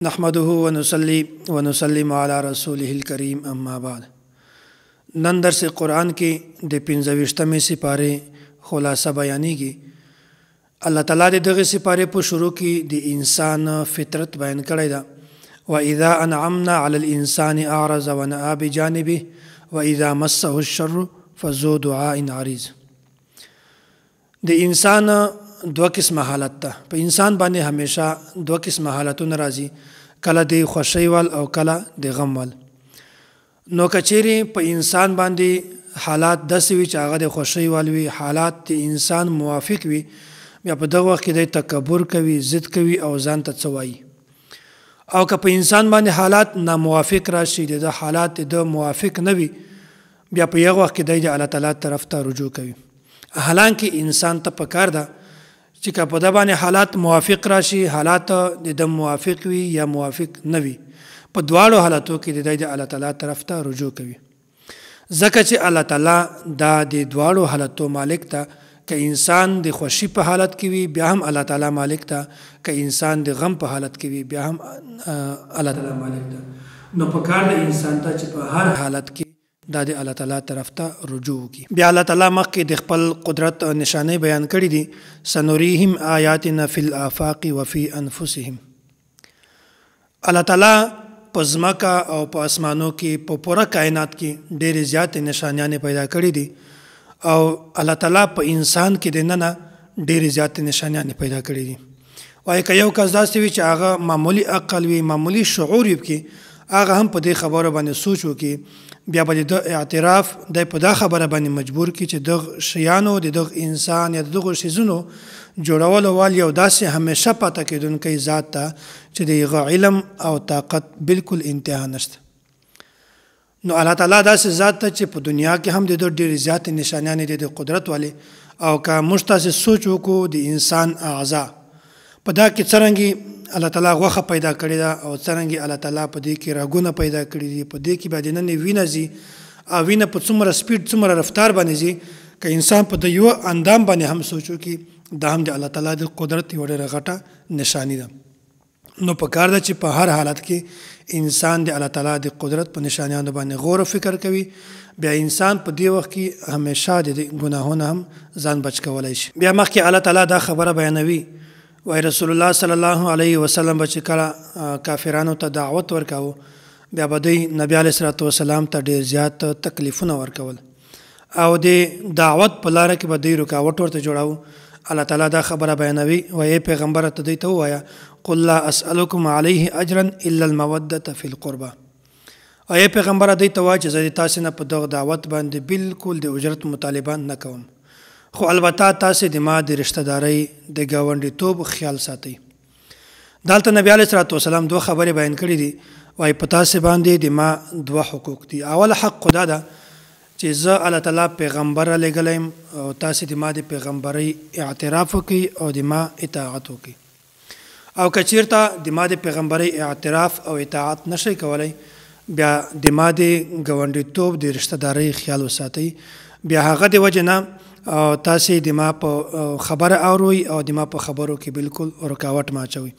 نحمده ونصلي ونسلم على رسوله الكريم اما بعد. نن درس قرآن کې د 25مې سپارې خلاصه بیانېږي. الله تعالی د دغه سپارې په شروع کې د انسان فطرت بیان کړی ده. واذا انعمنا على الانسان اعرض ونأى بجانبه واذا مسه الشر فذو دعاء عريض. د انسان دوه قسمه حالت ده. په انسان باندې همیشه دوه قسمه حالتونه راځي، کله د خوشی وال او کله د غم وال. نو کچېری په انسان باندې حالات داسې وي چې هغه د خوشی وال وي، حالات د انسان موافق وي، بیا په دغه وخت کې د تکبر کوي، ضد کوي او ځان ته څه وایي. او که په انسان باندې حالات ناموافق راشي، د حالات د موافق نه وي، بیا په یو وخت کې د الله تعالی طرف ته رجوع کوي. حالانکه انسان ته پکار ده چې که په د باندې حالات موافق راشي، حالات د موافق وي یا موافق نه وي، په دواړو حالاتو کې د الله تعالی طرف ته رجوع کوي. ځکه چې الله تعالی دا د دواړو حالاتو مالک ته، که انسان د خوشي په حالت کې وي بیا هم الله تعالی مالک ته، که انسان د غم په حالت کې وي بیا هم الله تعالی مالک ته. نو په کار د انسان ته چې په هر حالت کې دا د الله تعالی طرف ته رجوع وکړي. بیا الله تعالی مخکې د خپل قدرت او نشانې بیان کړي دي. سنوریهم آیاتنا فی الآفاق وفی انفسهم. الله تعالی په ځمکه او په اسمانو کې په پوره کائنات کې ډېرې زیاتې نشانیانې پیدا کړي دي، او الله تعالی په انسان کې دننه ډېرې زیاتې نشانیانې پیدا کړي دي. وایي که یو کس داسې وي چې هغه معمولی عقل وي، معمولی شعور وي، هغه هم په دې خبره باندې سوچ وکړي، بیا به د اعتراف د په دا خبره باندې مجبور کړي چې دغه شیانو د دغه انسان یا دغه شیزونو جوړولو وال یو داسې همیشه پاته کېدونکی ذات ته چې د هغه علم او طاقت بالکل انتها نشته. نو الله تعالی داسې ذات ته چې په دنیا کې هم د ډېرې زیاتې نشانیانې د قدرت والے، او که موږ تاسې سوچ وکړو د انسان اعضا په دا کې څرنګې الله تعالی غوښه پیدا کړې ده، او څرنګې الله تعالی په دې کې رګونه پیدا کړي دي، په دې کې به دننه وینه ځي، او وینه په څومره سپیډ څومره رفتار باندې ځي، که انسان په د یو اندام باندې هم سوچ وکړي، دا هم د الله تعالی د قدرت یوه ډېره غټه نشاني ده. نو په کار ده چې په هر حالت کې انسان د الله تعالی د قدرت په نشانیانو باندې غور او فکر کوي. بیا انسان په دې وخت کې همیشه د ګناهونو هم ځان بچ کولی شي. بیا مخکې الله تعالی دا خبره بیانوي، وای رسول الله صلی الله علیه وسلم به چې کله کافرانو ته دعوت ورکاوه، بیا به دوی نبی علیه الصلاة والسلام ته ډېر زیات تکلیفونه ورکول، او د دعوت په لاره کې به دوی رکاوټ ورته جوړاوه. الله تعالی دا خبره بیانوي، وایي پیغمبره ته دوی ته ووایه قل لا اسألکم علیه اجرا الا المودة فی القربى. وایي پیغمبره دوی ته وایه چې زه د تاسې نه په دغه دعوت باندې بالکل د اجرت مطالبه نه کوم، خو البته تاسې د ما د رشته دارۍ د ګاونډیتوب خیال ساتئ. دلته نبی علیه الصلاة والسلام دوه خبرې بیان کړي دي. وایي په تاسې باندې د ما دوه حقوق دي. اول حق خدا ده چې زه الله تعالی پیغمبر رالیږلی یم، او تاسې د ما د پیغمبرۍ اعتراف وکړئ او د ما اطاعت وکړئ. او که چېرته د ما د پیغمبرۍ اعتراف او اطاعت نشئ کولی، بیا د ما د ګاونډیتوب د رشته دارۍ خیال وساتئ. بیا هغه د وجې نه او تاسې د ما په خبره اورئ او د ما په خبرو کې بالکل رکاوټ مه اچوئ.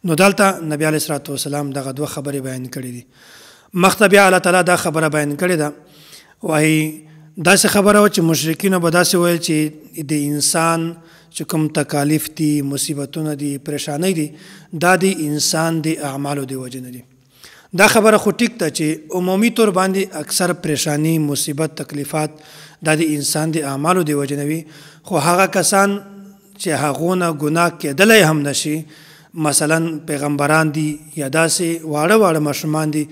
نو دلته نبی علیه الصلاة والسلام دغه دوه خبرې بیان کړي دي. مخته بیا الله تعالی دا خبره بیان کړې ده. وایي داسې خبره وه چې مشرکینو به داسې ویل چې د انسان چې کوم تکالیف دي، مصیبتونه دي، پریشانۍ دي، دا د انسان د اعمالو د وجې نه دي. دا خبره خو ټیک ده چې عمومي طور باندې اکثر پریشانی، مصیبت، تکلیفات دا د انسان د اعمالو د وجې نه وي، خو هغه کسان چې هغونه ګناه کېدلی هم نشي، مثلا پیغمبران دي یا داسې واړه واړه ماشومان دي،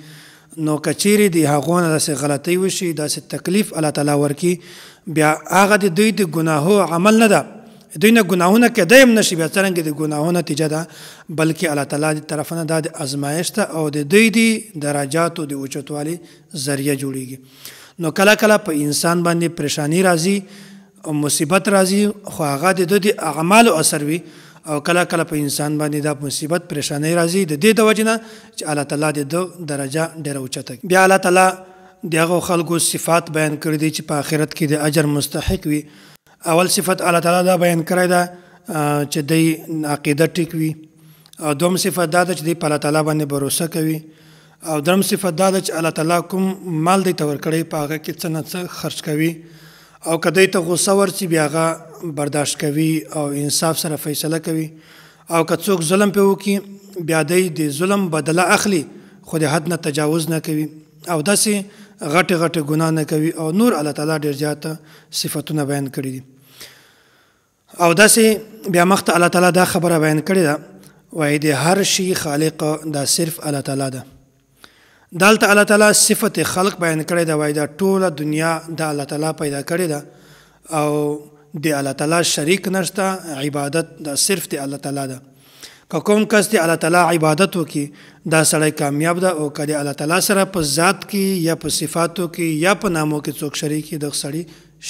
نو که چیرې د هغونه داسې غلطۍ وشي، داسې تکلیف الله تعالی ورکړي، بیا هغه د دوی د ګناهو عمل نه ده، دوی نه ګناهونه کېدی هم نشي، بیا څرنګه د ګناهو نتیجه ده، بلکې الله تعالی د طرفه نه دا د ازمایښت او د دوی د درجاتو د اوچتوالي ذریعه جوړیږي. نو کله کله په انسان باندې پریشانی راځي او مصیبت راځي، خو هغه د دوی د اعمالو اثر وي، او کله کله په انسان باندې دا مصیبت پریشانی راځي د دې د وجې نه چې الله تعالی د ده درجه ډېره اوچته. بیا الله تعالی د هغو خلکو صفات بیان کړي دي چې په آخرت کې د اجر مستحق وي. اول صفت الله تعالی دا بیان کړی ده چې دوی عقیده ټیک وي، او دوم صفت دا ده چې دی په الله تعالی باندې باور کوي او درم صفت دا ده چې الله تعالی کوم مال دی ته ورکړی په هغه کې څه نه څه خرج کوي او که دی ته غصه ورسي بیا هغه برداشت کوي او انصاف سره فیصله کوي او که څوک ظلم پې وکړي بیا دی د ظلم بدله اخلي خو د حد نه تجاوز نه کوي او داسې غټې غټې ګناه نه کوي او نور الله تعالی ډېر زیاته صفتونه بیان کړي دي او داسې بیا مخته الله تعالی دا خبره بیان کړې ده وایي د هر شي خالق دا صرف الله تعالی ده دلته الله تعالی صفت خلق بیان کړی ده وایي دا ټوله دنیا د الله تعالی پیدا کړې ده او د الله تعالی شریک نشته عبادت دا صرف د الله تعالی ده که کوم کس د الله تعالی عبادت وکړي دا سړی کامیاب ده او که د الله تعالی سره په ذات کې یا په صفاتو کې یا په نامو کې څوک شریک وي دغه سړی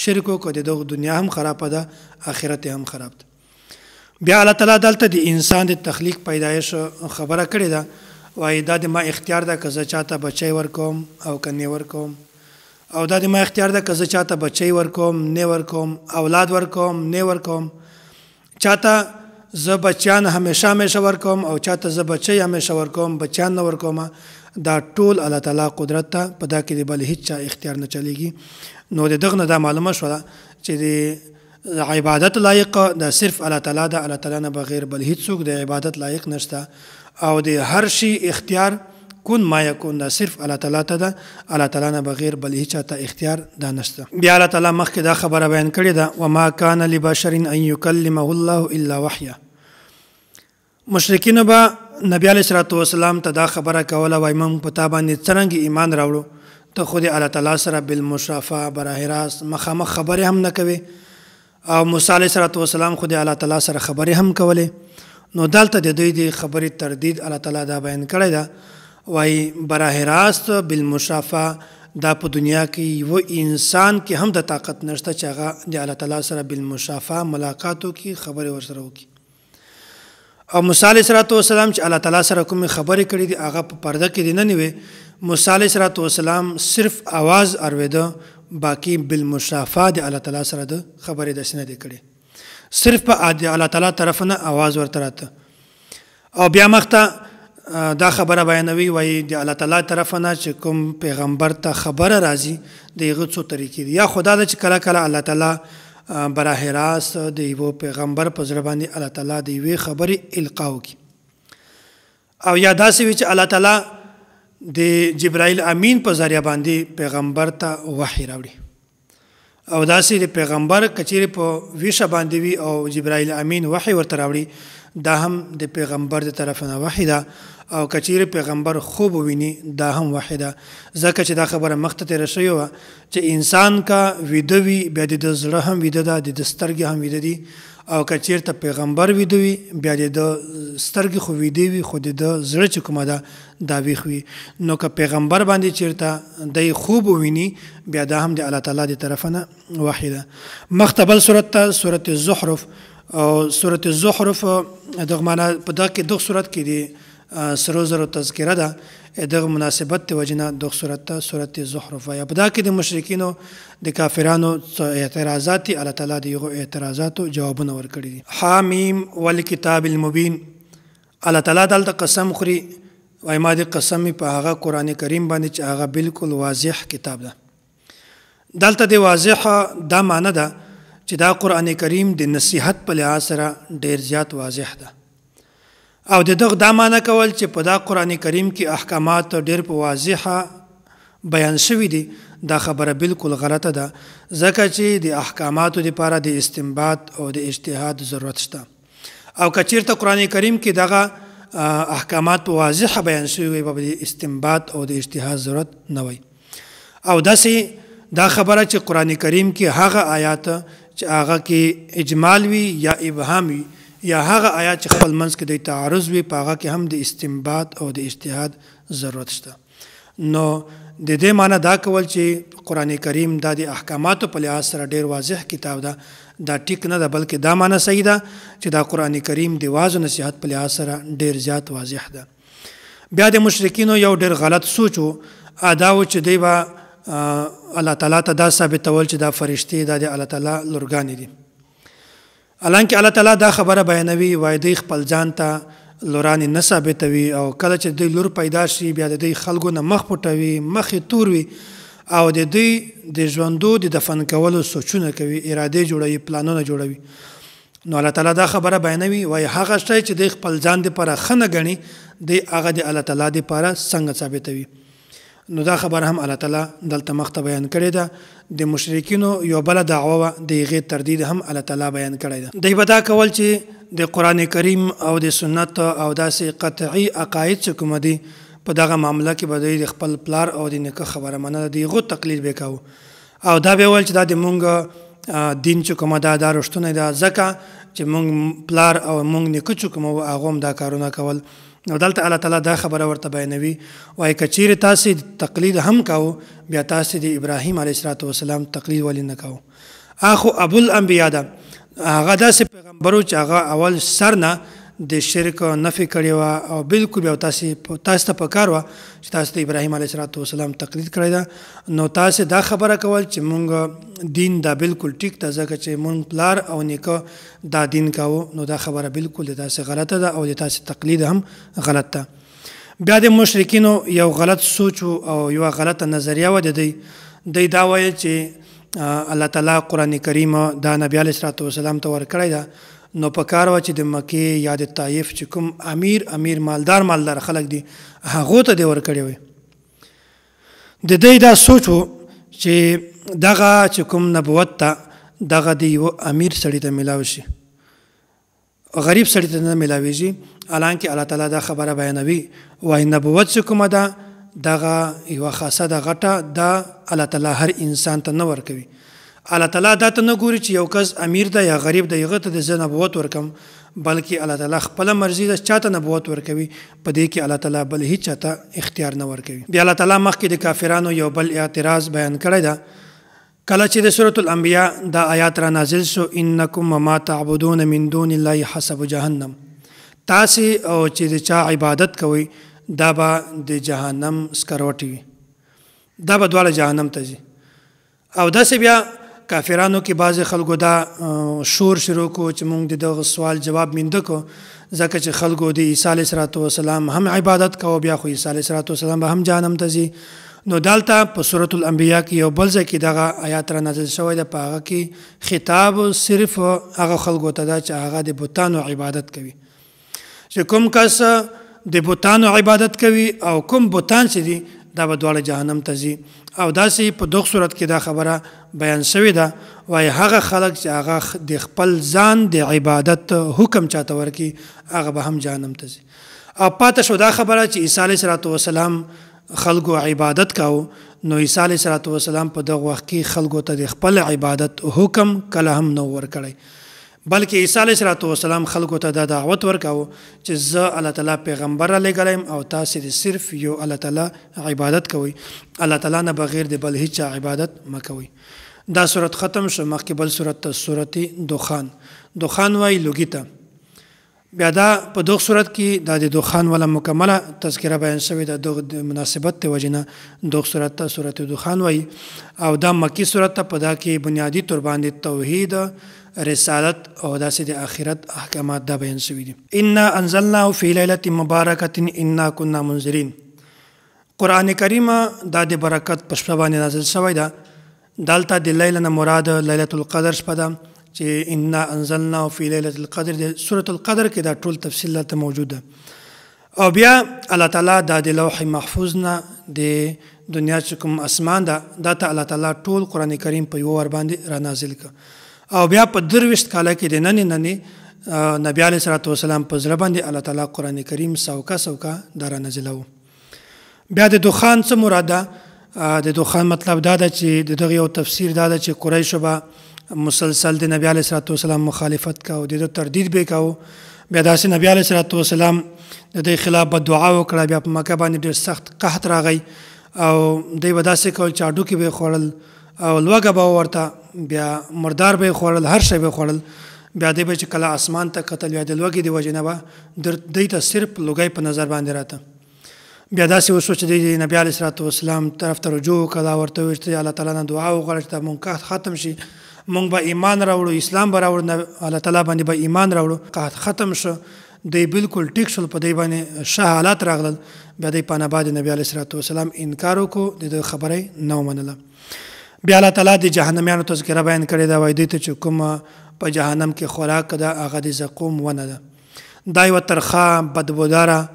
شرک وکړي د دغه دنیا هم خرابه ده آخرت هم خراب ده بیا الله تعالی دلته د انسان د تخلیق پیدایش خبره کړې ده وایي دا د ما اختیار ده که زه چاته بچی ورکوم او که نه ورکوم او دا د ما اختیار ده که زه چاته بچی ورکوم نه ورکوم اولاد ورکوم نه ورکوم چاته زه بچیان همیشه ورکوم او چاته زه بچی همیشه ورکوم بچیان نه ورکوم دا ټول الله تعالی قدرت ته په دا کې د بل هیڅ چا اختیار نه چلیږي نو د دغه نه دا معلومه شوه چې د عبادت لایق دا صرف الله تعالی ده الله تعالی نه بغیر بل هیڅ څوک د عبادت لایق نشته او د هر شي اختیار کن ما یکون دا صرف الله تعالی ته ده الله تعالی نه بغیر بل هیڅ ته اختیار دا نشته بیا الله تعالی مخکې دا خبره بیان کړې ده وما کان لبشر ان یکلمه الله الا وحیا مشرکین به نبی علیه الصلاة والسلام ته دا خبره کوله وایي موږ په تا باندې څرنګه ایمان راوړو ته خو د الله تعالی سره بالمشافه براه راست مخامخ خبرې هم نه کوي او موسی علیه الصلاة والسلام خو د الله تعالی سره خبرې هم کولې نو دلته د دوی د خبرې تردید الله تعالی دا بیان کړی ده وایي براه راست بالمشافه دا په دنیا کې یو انسان کې هم د طاقت نشته چې هغه د الله تعالی سره بالمشافه ملاقات وکړي خبرې ورسره وکړي او موسی علیه السلام چې الله تعالی سره کومې خبرې کړې دي هغه په پرده کې دي نه نیوي موسی علیه السلام صرف आवाज اورېده باقي بالمشافه د الله تعالی سره د خبرې داسې نه دی کړې صرف په الله تعالی طرف نه आवाज ورته راته او بیا مخته دا خبره بیانوي وایي د الله تعالی طرف نه چې کوم پیغمبر ته خبره راځي د هغه څو طریقې دي یا خدا ده چې کله کله الله تعالی براه راست د یو پیغمبر په زړه باندې الله تعالی د یوې خبرې القا وکړي او یا داسې وي چې الله تعالی د جبرائیل امین په ذریعه باندې پیغمبر ته وحی راوړي او داسې د پیغمبر کچېرې په ویشه باندې وي او جبرائیل امین وحی ورته راوړي دا هم د پیغمبر د طرف نه وحی ده او کچېرې پیغمبر خوب وویني دا هم وحی ده ځکه چې دا خبره مخته تېره شوې وه چې انسان کا ویده وي بیا د ده زړه هم ویده ده د ده سترګې هم ویده دي او که چېرته پیغمبر ویده وي بیا د ده سترګې خو ویده وي خو د ده زړه چې کومه ده دا ویښ وي نو که پیغمبر باندې چېرته دی خوب وویني بیا دا هم د الله تعالی د طرفه نه وحی ده مخته بل صورت ته صورت الزخرف او صورت الزخرف دغه معنا په دا کې دغه صورت کې دی سرو زرو تذکره ده دغه مناسبت ته وجنه دغه صورت ته صورت الزخرف یا په دا کې د مشرکینو د کافرانو اعتراضات الله تعالی د یو اعتراضاتو جوابونه ورکړي دي حامیم والکتاب المبین الله تعالی دلته قسم خوري وای ما د قسم په هغه قران کریم باندې چې هغه بالکل واضح کتاب ده دلته د واضح دا معنی ده چې دا قران کریم د نصیحت په لحاظ سره ډیر زیات واضح ده او د دغه دا معنی کول چې په دا قران کریم کې احکامات ډیر په واضحه بیان شوي دي دا خبره بالکل غلطه ده ځکه چې د احکاماتو لپاره د استنباط او د اجتهاد ضرورت شته او که چېرته قران کریم کې دغه احکامات په واضحه بیان شوي وي به د استنباط او د اجتهاد ضرورت نه وي او داسې دا خبره چې قران کریم کې هغه آیات چې هغه کې اجمال وي یا ابهام وي یا هغه آیات چې خپل منځ کې د تعارض وي په هغه کې هم د استنباط او د اجتهاد ضرورت شته نو د دې معنی دا کول چې قران کریم دا د احکاماتو په لحاظ سره ډیر واضح کتاب ده دا ټیک نه ده بلکې دا معنی صحیح ده چې دا قران کریم د واعظ او نصیحت په لحاظ سره ډیر زیات واضح ده بیا د مشرکینو یو ډیر غلط سوچ و دا و چې دوی به الله تعالی ته دا ثابتول چې دا فرشتي دا د الله تعالی لورګانې دي حالانکه الله تعالی دا خبره بیانوي وای دی خپل ځان ته لورانې نه ثابتوي او کله چې دوی لور پیدا شي بیا د دوی خلکو نه مخ پټوي مخ یې تور وي او د دوی د ژوندو د دفن کولو سوچونه کوي ارادې جوړوي پلانونه جوړوي نو الله تعالی دا خبره بیانوي وایي هغه شی چې د خپل ځان دپاره ښه نه ګڼي دی هغه د الله تعالی دپاره څنګه ثابتوي نو دا خبره هم الله تعالی دلته مخته بیان کړې ده د مشرکینو یو بله دعوه وه د هغې تردید هم الله تعالی بیان کړی ده دوی به دا کول چې د قرآن کریم او د سنت او داسې قطعي عقاید چې کومه دي په دغه معامله کې به دوی د خپل پلار او د نیکه خبره منله د هغو تقلید به کوو او دا به ویل چې دا د مونږ دین چې کومه ده دا رښتونی ده ځکه چې مونږ پلار او مونږ نیکه چې کومه وو هغو هم دا کارونه کول نو دلته الله تعالی دا خبره ورته بیانوي وایي که چیرې تاسې تقلید هم کوو بیا تاسې د ابراهیم علیه السلام تقلید ولې نه کوو اخو ابوالانبیا ده هغه داسې پیغمبر و چې هغه اول سر نه د شرک نفي کړې وه او بلکل بیا تاسو ته پکار وه چې تاسو د ابراهیم علیه السلام تقلید کړی ده نو تاسې دا خبره کول چې مونږ دین دا بلکل ټیک ده ځکه چې مونږ پلار او نیکه دا دین کوو نو دا خبره بلکل د تاسې غلطه ده او د تاسې تقلید هم غلط ده بیا د مشرکینو یو غلط سوچ او یوه غلطه نظریه وه د دوی دا ویل چې الله تعالی قرآن کریم دا نبی علیه السلام ته ورکړی ده نو په کار وه چې د مکې یا د طایف چې کوم امیر مالدار خلک دي هغو ته دې ورکړی وی د دوی دا سوچ و چې دغه چې کوم نبوت ته دغه د یو امیر سړي ته میلاو شي غریب سړي ته نه میلاویږي حالانکه الله تعالی دا خبره بیانوي وایي نبوت چې کومه ده دغه یوه خاصه ده غټه دا الله تعالی هر انسان ته نه ورکوي الله تعالی دا ته نه ګوري چې یو کس امیر ده یا غریب ده هغه ته د زه نبوت ورکم بلکې الله تعالی خپله مرضي ده چاته نبوت ورکوي په دې کې الله تعالی بل هیڅ چاته اختیار نه ورکوي بیا الله تعالی مخکې د کافرانو یو بل اعتراض بیان کړی ده کله چې د سورة الانبیاء دا آیات را نازل شو انکم وما تعبدون من دون الله حسب جهنم تاسې او چې د چا عبادت کوئ دا به د جهنم سکروټي وي دا به دواړه جهنم ته ځي او داسې بیا کافرانو کې بعضې خلکو دا شور شروع کو چې موږ د دغه سوال جواب مینده کو ځکه چې خلکو د عیسی علیه السلام هم عبادت کوو بیا خو عیسی علیه السلام به هم جهنم ته ځي نو دلته په سورة الانبیاء کې یو بل ځای کې دغه آیات را نازل شوی ده په هغه کې خطاب صرف هغه خلکو ته ده چې هغه د بتانو عبادت کوي چې کوم کس د بتانو عبادت کوي او کوم بتان چې دي دا به دواړه جهنم ته ځي او داسې په دغه صورت کې دا خبره بیان شوې ده وایي هغه خلک چې هغه د خپل ځان د عبادت حکم چاته ورکي هغه به هم جهنم ته ځي او پاته شو دا خبره چې عیسی علیه السلام خلکو عبادت کاو نو عیسی علیه السلام په دغه وخت کې خلکو ته د خپل عبادت حکم کله هم نه ورکړی بلکې عیسی علیه السلام خلکو ته دا دعوت ورکاو چې زه الله تعالی پیغمبر را لېږلی او تاسې د صرف یو الله تعالی عبادت کوئ الله تعالی نه بغیر د بل هیچ عبادت مه کوئ دا صورت ختم شو مخکې بل صورت ته صورت دخان وایي لوګي ته بیا دا په دغه صورت کې دا د دخان ولا مکمله تذکره بیان شوې ده د مناسبت د وجې نه دغه صورت ته صورت دخان وایي او دا مکي صورت ته په دا کې بنیادي طور باندې توحید رسالت او داسې د آخرت احکامات دا بیان شوي دي انا انزلناه فی لیلة مبارکة انا کنا منذرین قرآن کریم دا د برکت په شپه باندې نازل شوی ده دلته د لیله نه مراد لیلة القدر شپه ده چې انا انزلناه فی لیلة القدر د سورة القدر کې دا ټول تفصیل دلته موجود ده او بیا الله تعالی دا د لوح محفوظ نه د دنیا چې کوم اسمان ده دا ته الله تعالی ټول قرآن کریم په یو ور باندې را نازل کړ او بیا په 23 کاله کې د نننې نبی علیه السلام په زړه باندې الله تعالی قرآن کریم سوکا دا را نازلو بیا د دخان څه مراد ده د دخان مطلب دا ده چې د دغه یو تفسیر دا ده چې قریشو به مسلسل د نبی علیه السلام مخالفت کوو د تردید به کوو بیا داسې نبی علیه السلام د دې خلاف به دعا وکړه بیا په مکه باندې ډېر سخت قحط راغی او دوی به داسې کول چې هډوکي به یې خوړل او لوږه به ورته بیا مردار به یې خوړل هر شی به یې خوړل بیا دوی به چې کله اسمان ته کتل یا د لوږې د وجې نه به دوی ته صرف لوګی په نظر باندې راته بیا داسې وشو چې دوی د نبي علیه السلام طرف ته رجوع وکړه ورته وویل چې الله تعالی نه دعا وغواړه چې دا مونږ قحط ختم شي مونږ به ایمان راوړو اسلام به راوړو الله تعالی باندې به ایمان راوړو قحط ختم شو دوی بالکل ټیک شول، په دوی باندې ښه حالات راغلل، بیا دوی په نبا د نبي علیه الصلاۃ والسلام انکار وکړو، د ده خبره یې نه ومنله. بیا الله تعالی د جهنمیانو تذکره بیان کړې ده، وایي دوی ته چې کومه په جهنم کې خوراک ده هغه د زقوم ونه ده. دا یوه ترخه بدبوداره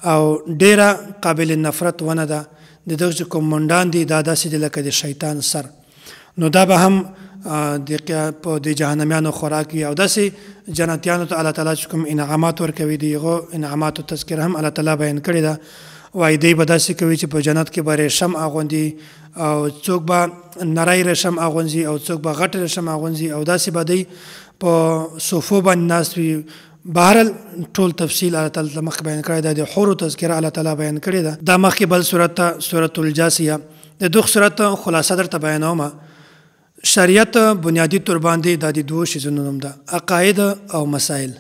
او ډیره قابل نفرت ونه ده. د دغه چې کوم منډان دي دا داسې دي لکه د شیطان سر. نو دا به هم په د جهنمیانو خوراک وي، او داسې جنتیانو ته الله تعالی چې کوم انعامات ورکوي، د هغو انعاماتو تذکره هم الله تعالی بیان کړې ده. وایي دی به داسې کوي چې په جنت کې به ریشم اغوندي، او څوک به نری ریشم اغوندي او څوک به غټ ریشم اغوندي، او داسې به دی په صوفو باندې ناست وي. بهرحال ټول تفصیل الله تعالی مخکې بیان کړی ده، د حورو تذکره الله تعالی بیان کړې ده. دا مخکې بل صورت ته سورة الجاثیه، د دغه صورت خلاصه درته بیانومه. شریعت بنیادی طور باندې دا د دوو شیزونو نوم ده، عقاید او مسائل.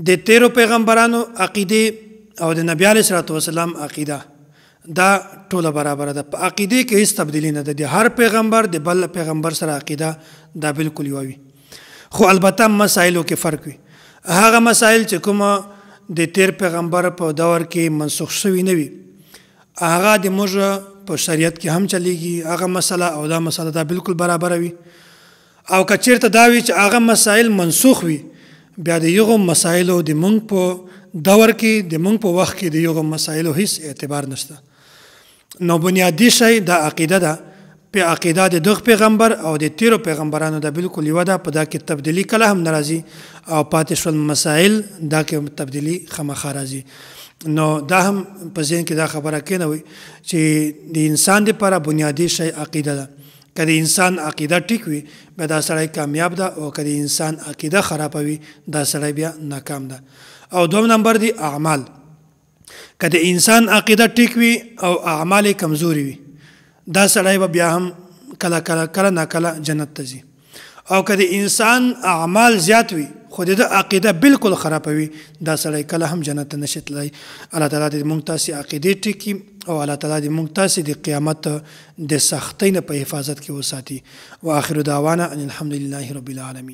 د تیرو پیغمبرانو عقیدې او د نبی علیه الصلاۃ والسلام عقیده دا ټوله برابره ده. په عقیدې کې هیڅ تبدیلی نه ده، د هر پیغمبر د بل پیغمبر سره عقیده دا بالکل یو وي، خو البته مسایلو کې فرق وي. هغه مسایل چې کومه د تیر پیغمبر په دور کې منسوخ شوي نه وي، هغه د موږ په شریعت کې هم چلیږي. هغه مسله او دا مسله دا بالکل برابره وي. او که چېرته دا وي چې هغه مسایل منسوخ وي، بیا د یغو مسایلو د موږ په دور کې، د موږ په وخت کې د یغو مسایلو هیڅ اعتبار نشته. نو بنیادی شی دا عقیده ده. په عقیده د دغه پیغمبر او د تیرو پیغمبرانو دا بالکل یوه ده، په دا کې تبدیلی کله هم نه راځي، او پاتې شول مسایل دا کې تبدیلی خامخا راځي. نو دا هم په ذهن کې دا خبره کېنوي چې د انسان دپاره بنیادي شی عقیده ده. که د انسان عقیده ټیک وي بیا دا سړی کامیاب ده، او که د انسان عقیده خرابوي دا سړی بیا ناکام ده. او دوم نمبر دی اعمال. که د انسان عقیده ټیک وي او اعمال کمزوري وي، دا سړی به بیا هم کله ناکله جنت ته ځي. او که د انسان اعمال زیات وي خو د عقیده بالکل خرابوي، دا سړی کله هم جنت ته نشي تللی. الله تعالی دې موږ تاسې عقیدې ټیکي، او الله تعالی دې موږ تاسې د قیامت د سختۍ نه په حفاظت کې وساتي. واخر دعوانا ان الحمد لله رب العالمین.